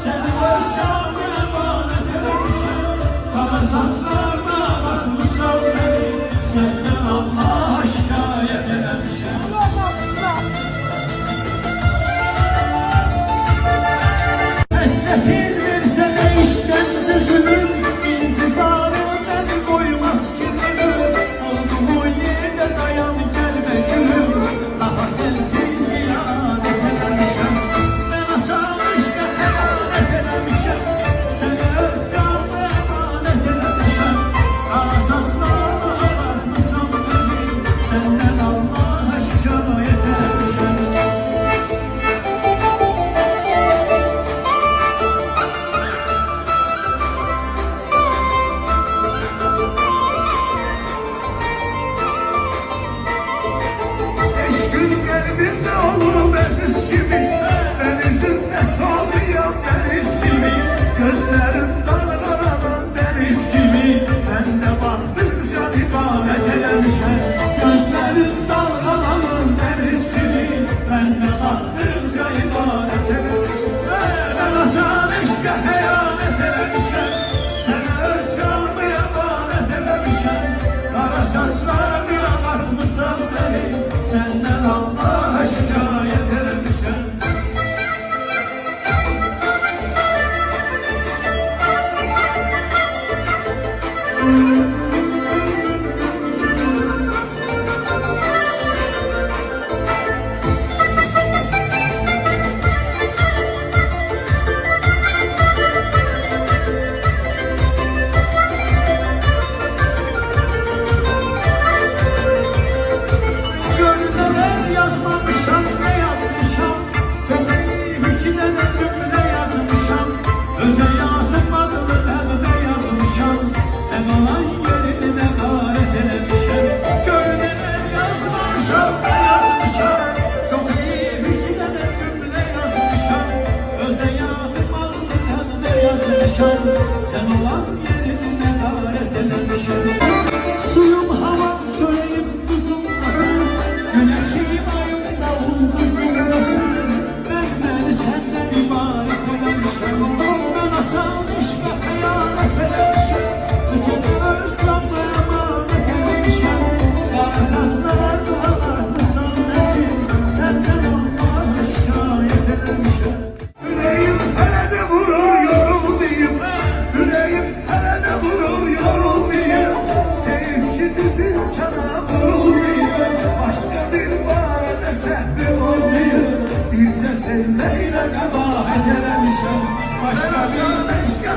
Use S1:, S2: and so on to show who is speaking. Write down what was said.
S1: seni öz canına emanet eləmişəm. Qara saçlarına baxmısan məni, səndən Allaha şikayət eləmişəm. Həsrətin versə də işgəncə zülüm, intizarın məni qoymaz ki ölüm. Olduğun yerdə dayan gəlmə gülüm, daha sensiz ziyanət eləmişəm. Mən açılışda həyanət eləmişəm, sənə öz canına emanet eləmişəm. Qara saçlarına baxmısan məni, səndən Allaha şikayət eləmişəm.
S2: Eşkın kalbimde olur bensiz kimi, ben üzümde soluyam deniz gibi. Gözlerim dalgalanan deniz gibi, ben de baktıkça ibadet eləmişəm.
S1: Gözlerin dalgalanan deniz gibi, ben de baktıkça ibadet eləmişəm. Ben açan işte heyanet eləmişəm, sənə öz canımı emanet eləmişəm. Qara saçlarına baxmısan məni, səndən Allaha şikayət eləmişəm. Gönlüme yazmamışam, ne yazmışam, çöpeli hüküdene cümle yazmışam. Öz hayatım adını evde yazmışam, sen olan yerine davet eləmişəm. Gönlüme yazmamışam, ne yazmışam, çöpeli hüküdene cümle yazmışam. Öz hayatım adını evde yazmışam, sen olan yerine davet eləmişəm. Suyum havam çöreğim tuzum nasıl, güneşim ayımda ulduzum nasıl. Ben senden ibaret eləmişəm, ben açan işqa xəyanət eləmişəm. Sənə öz canına emanet eləmişəm. Qara saçlarına baxmısan məni, səndən Allaha şikayət eləmişəm.
S2: Yüreğim hele de vurur yorulmayayım, yüreğim hele de vurur yorulmayayım. Deyim ki dizin sana vurulmayayım, başka bir barada səhvim olmayayım. Bircə sevmeyle kabahat eləmişəm, başkasının eşkə